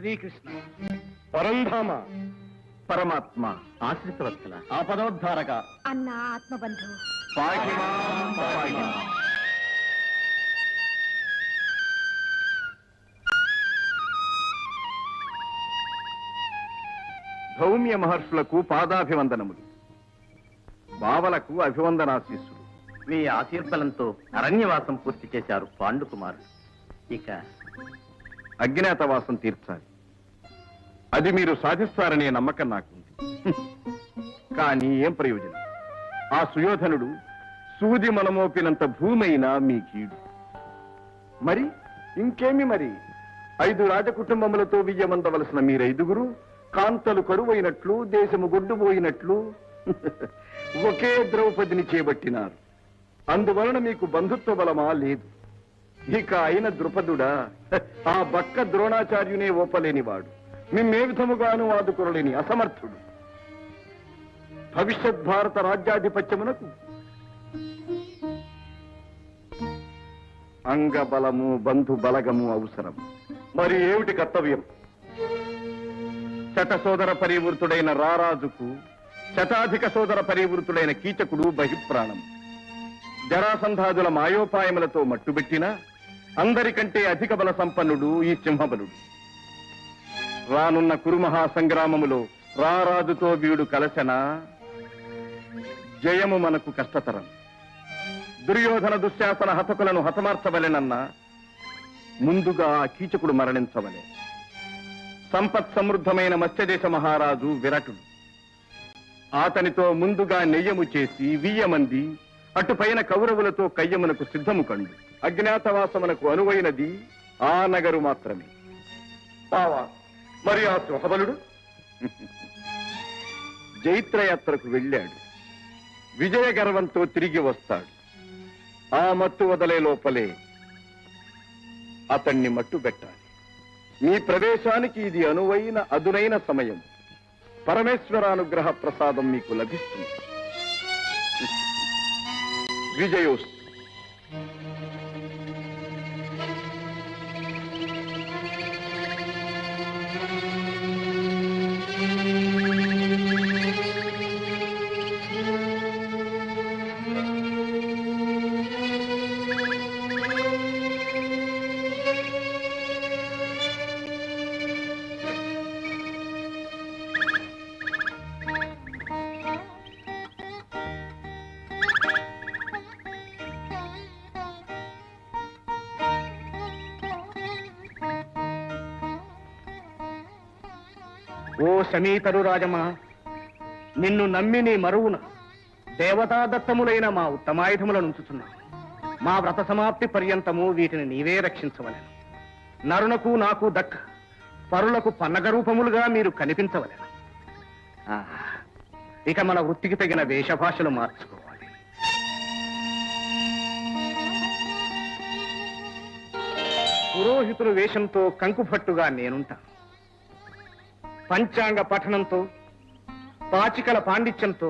శ్రీకృష్ణ. పరంధామ, పరమాత్మ, ఆశ్రితవత్సల, ఆపదోద్ధారక, అన్న ఆత్మబంధు, పాహి మాం, పాహి మాం. ధౌమ్య మహర్షులకు పాదాభివందనములు, బావలకు అభివందనాశీస్సులు. మీ ఆశీర్బలంతో అరణ్యవాసం పూర్తి చేశారు పాండుకుమారుడు. ఇక అజ్ఞాతవాసం తీర్చాలి. అది మీరు సాధిస్తారనే నమ్మకం నాకుంది. కానీ ఏం ప్రయోజనం? ఆ సుయోధనుడు సూది మనమోపినంత భూమైనా మీ కీడు. మరి ఇంకేమి? మరి 5 రాజకుటుంబములతో వియ్యమందవలసిన మీరైదుగురు కాంతలు కరువైనట్లు, దేశము గొడ్డుపోయినట్లు ఒకే ద్రౌపదిని చేపట్టినారు. అందువలన మీకు బంధుత్వ బలమా లేదు. ఇక అయిన ద్రుపదుడా, ఆ బక్క ద్రోణాచార్యునే ఓపలేనివాడు, మిమ్మే విధముగాను ఆదుకొనలేని అసమర్థుడు. భవిష్యత్ భారత రాజ్యాధిపత్యమునకు అంగబలము, బంధు బలగము అవసరం. మరి ఏమిటి కర్తవ్యం? శత సోదర పరివృతుడైన రారాజుకు శతాధిక సోదర పరివృతుడైన కీచకుడు బహిప్రాణం. జరాసంధాదుల మాయోపాయములతో మట్టుబెట్టిన అందరికంటే అధిక బల సంపన్నుడు ఈ సింహబలుడు. రానున్న కురుమహాసంగ్రామములో రారాజుతో వీడు కలశన జయము మనకు కష్టతరం. దుర్యోధన దుశ్శాసన హతకులను హతమార్చవలెనన్నా ముందుగా ఆ కీచకుడు మరణించవలే. సంపత్ సమృద్ధమైన మత్స్యదేశ మహారాజు విరాటుడు. అతనితో ముందుగా నెయ్యము చేసి 1000 మంది అటుపైన కౌరవులతో కయ్యమునకు సిద్ధము కండు. అజ్ఞాతవాసమునకు అనువైనది ఆ నగరు మాత్రమే. బావా, మరి ఆ సింహబలుడు జైత్రయాత్రకు వెళ్ళాడు. విజయ గర్వంతో తిరిగి వస్తాడు. ఆ మత్తు వదలే లోపలే అతన్ని మట్టు పెట్టాలి. మీ ప్రవేశానికి ఇది అనువైన అదునైన సమయం. పరమేశ్వరానుగ్రహ ప్రసాదం మీకు లభిస్తుంది. విజయోస్తు. ఓ సమీతరు రాజమా, నిన్ను నమ్మి నీ మరువున దేవతాదత్తములైన మా ఉత్తమాయుధములను ఉంచుతున్నా. మా వ్రత సమాప్తి పర్యంతము వీటిని నీవే రక్షించవలెను. నరునకు నాకు దక్క పరులకు పన్నగ రూపములుగా మీరు కనిపించవలెను. ఇక మన వృత్తికి తగిన వేషభాషలు మార్చుకోవాలి. పురోహితుల వేషంతో కంకుభట్టుగా నేనుంటాను. పంచాంగ పఠనంతో, పాచికల పాండిత్యంతో,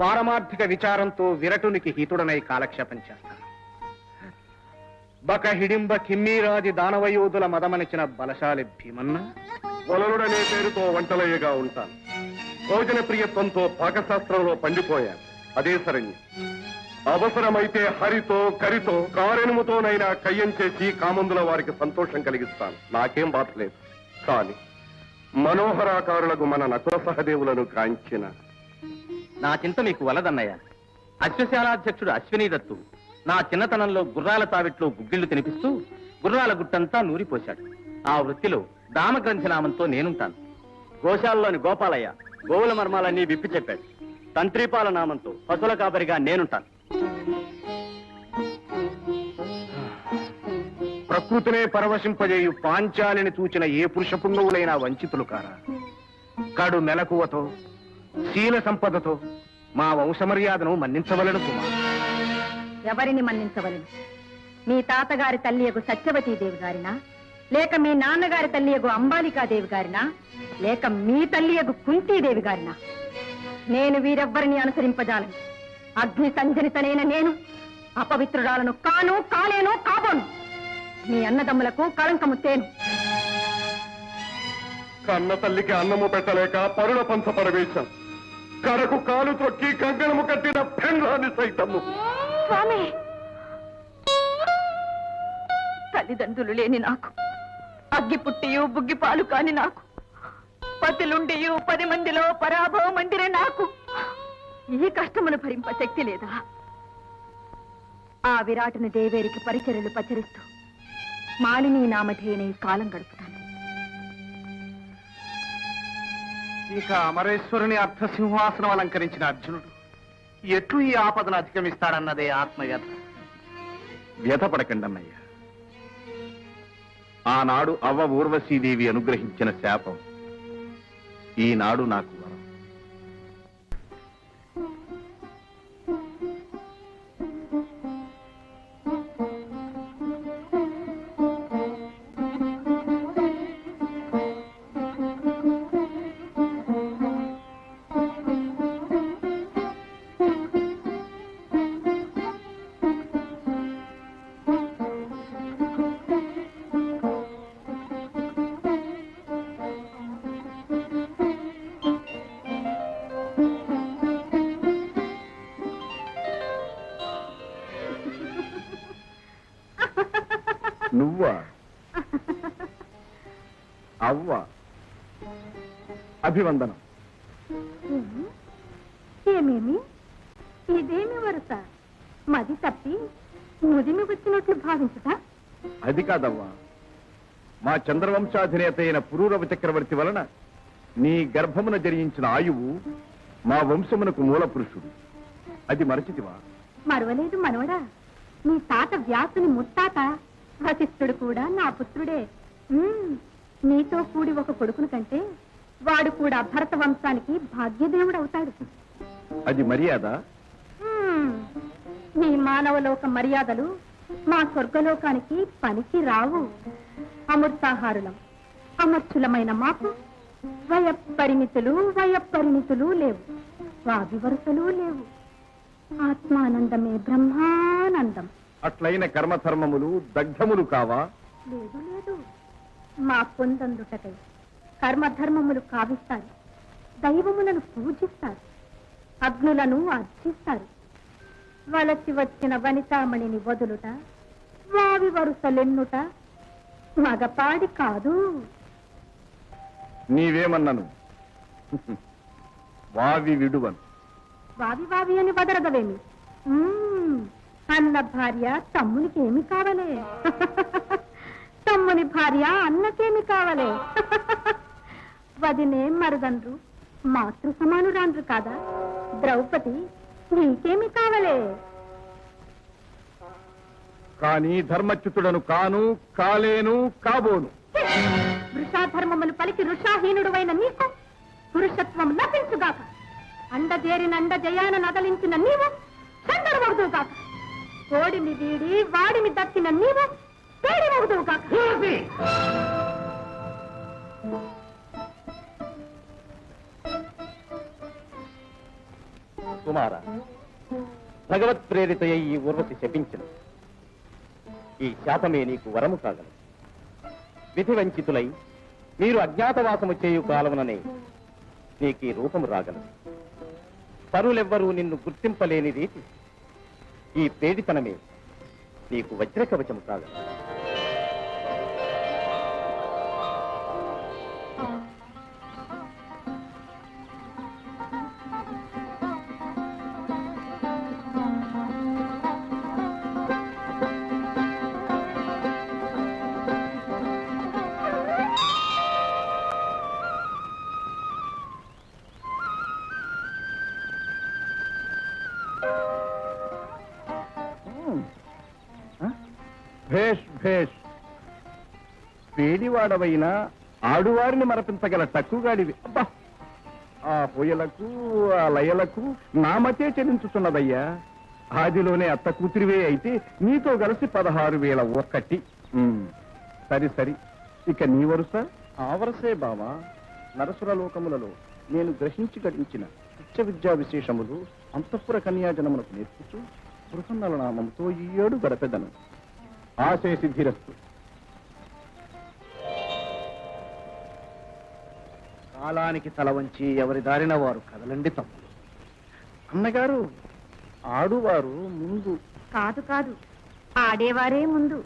పారమార్థిక విచారంతో విరటునికి హితుడనై కాలక్షేపం చేస్తాను. బక హిడింబ కిమ్మీరాది దానవయోధుల మదమనిచిన బలశాలి భీమన్న వలలుడనే పేరుతో వంటలయ్యగా ఉంటాను. భోజన ప్రియత్వంతో పాకశాస్త్రంలో పండిపోయాను. అదే శరణ్యం. అవసరమైతే హరితో కరితో కారెనుముతోనైనా కయ్యం చేసి కామందుల వారికి సంతోషం కలిగిస్తాను. నాకేం బాధ లేదు. కానీ మనోహరాకారులకు మన నకుల సహదేవులను కాంచిన నా చింత మీకు వలదన్నయ్య. అశ్వశాలాధ్యక్షుడు అశ్వినీ దత్తు నా చిన్నతనంలో గుర్రాల తావిట్లో గుగ్గిళ్లు తినిపిస్తూ గుర్రాల గుట్టంతా నూరిపోశాడు. ఆ వృత్తిలో దామగ్రంథినామంతో నేనుంటాను. గోశాలలోని గోపాలయ్య గోవుల మర్మాలన్నీ విప్పి చెప్పాడు. తంత్రీపాల నామంతో పశువుల కాపరిగా నేనుంటాను. ప్రకృతినే పరవశింపజేయు పాంచాలిని చూచిన ఏ పురుష పుంగవులైనా వంచితులు కారా? కడు మెలకువతో, శీల సంపదతో మా వంశమర్యాదను మన్నించవలను కుమార్. ఎవరిని మన్నించవలను? మీ తాతగారి తల్లియగు సత్యవతీదేవి గారినా, లేక మీ నాన్నగారి తల్లియగు అంబాలికాదేవి గారినా, లేక మీ తల్లియగు కుంతీదేవి గారినా? నేను వీరెవ్వరిని అనుసరింపజాలను. అగ్ని సంజనితనైన నేను అపవిత్రురాలను కాను, కాలేను, కాబోను. మీ అన్నదమ్ములకు కళంకము తేను. కన్న తల్లికి అన్నము పెట్టలేక పరుల పంచ పరవేశం, కరకు కాలు తొక్కి కంకణము కట్టిన పెండ్లాన్ని సైతము. స్వామి, తల్లిదండ్రులు లేని నాకు, అగ్గి పుట్టియు బుగ్గి పాలు కాని నాకు, పతులుండియు 10 మందిలో పరాభవ మందిరే నాకు ఈ కష్టమును భరింప శక్తి లేదా? ఆ విరాటుని దేవేరికి పరిచర్యలు పచరిస్తూ మాలిని నామధేయని కాలం గడుపుతాను. ఇక అమరేశ్వరుని అర్థసింహాసనం అలంకరించిన అర్జునుడు ఎట్లు ఈ ఆపదను అధిగమిస్తాడన్నదే ఆత్మవ్యత. వ్యథపడకండి అన్నయ్య. ఆనాడు అవ్వ ఊర్వశీదేవి అనుగ్రహించిన శాపం ఈనాడు నాకు వరం. నువ్వా? అవ్వ, అభివందనం. ఏమేమి ఇదేమి వరుస? మది తప్పి ముదిమి వచ్చినట్లు భావించుట? అది కాదవ్వా, మా చంద్రవంశాధినేత అయిన పురూరవ చక్రవర్తి వలన నీ గర్భమున జరించిన ఆయువు మా వంశమునకు మూల పురుషుడు. అది మరచితివా? మరవలేదు మనవడా. నీ తాత వ్యాసుని ముత్తాత వశిష్ఠుడు కూడా నా పుత్రుడే. నీతో కూడి ఒక కొడుకును కంటే వాడు కూడా భరత వంశానికి భాగ్యదేవుడు అవుతాడు. అది మర్యాద? నీ మానవలోక మర్యాదలు మా స్వర్గలోకానికి పనికి రావు. అమృతాహారులం, అమర్చులమైన మాకు వయపరిమితులు లేవు, వావివరుసలు లేవు. ఆత్మానందమే బ్రహ్మానందం. అట్లైన కర్మధర్మములు దగ్ధములు కావా? లేదు లేదు, మా పొందందుటకై కర్మధర్మములు కావిస్తారు, దైవములను పూజిస్తారు, అగ్నులను అర్చిస్తారు. వలసి వచ్చిన వనితామణిని వదులుట, వావి వరుసలెన్నుట మగపాడి కాదు. నీవేమన్నను? వావి విడువను. వావి వావి అని వదరదవేమి? అన్న భార్య తమ్మునికి ఏమి కావలే? తమ్ముని భార్య అన్నకేమి కావలే? వదినే మరుదండ్రు మాతృ సమానురాండ్రు కాదా? ద్రౌపది నీకేమి కావలే? కానీ ధర్మచ్యుతుడను కాను, కాలేను, కాబోను. వృషాధర్మములు పలికి ఋషాహీనుడువైన నీకు పురుషత్వం లభించుగాక. అండజేరినండ జయాన నదలించిన నీవు చందరమవుదువుగాక. కోడిమి వీడి వాడిమి దక్కిన నీవు పేడిమవుదువుగాక. కుమార, భగవత్ ప్రేరితయ్య ఈ ఊర్వశి శపించిన ఈ శాపమే నీకు వరము కాగలదు. విధి వంచితులై మీరు అజ్ఞాతవాసము చేయు కాలముననే నీకు ఈ రూపము రాగలదు. పరులెవ్వరూ నిన్ను గుర్తింపలేని రీతి ఈ పేడితనమే నీకు వజ్రకవచము కాగలదు. భేష్ భేష్, పేడివాడవైనా ఆడువారిని మరపించగల టక్కుగాడివి. అబ్బా, ఆ హోయలకు ఆ లయలకు నామతే చెల్లించుతున్నదయ్యా. ఆదిలోనే అత్త కూతురివే అయితే నీతో కలిసి 16,001. సరి సరి, ఇక నీ వరుస? ఆ వరుసే బావా. నరసురలోకములలో నేను గ్రహించి గడించిన ఉచ్చ విద్యా విశేషములు అంతఃపుర కన్యాజనమునకు నేర్పుచు బృహన్నల నామంతో ఈ 7 గడపెదను. ఆశయ సిద్ధిరస్తు. కాలానికి తల వంచి ఎవరి దారిన వారు కదలండి తమ్ముడు. అన్నగారు, ఆడువారు ముందు. కాదు కాదు, ఆడేవారే ముందు.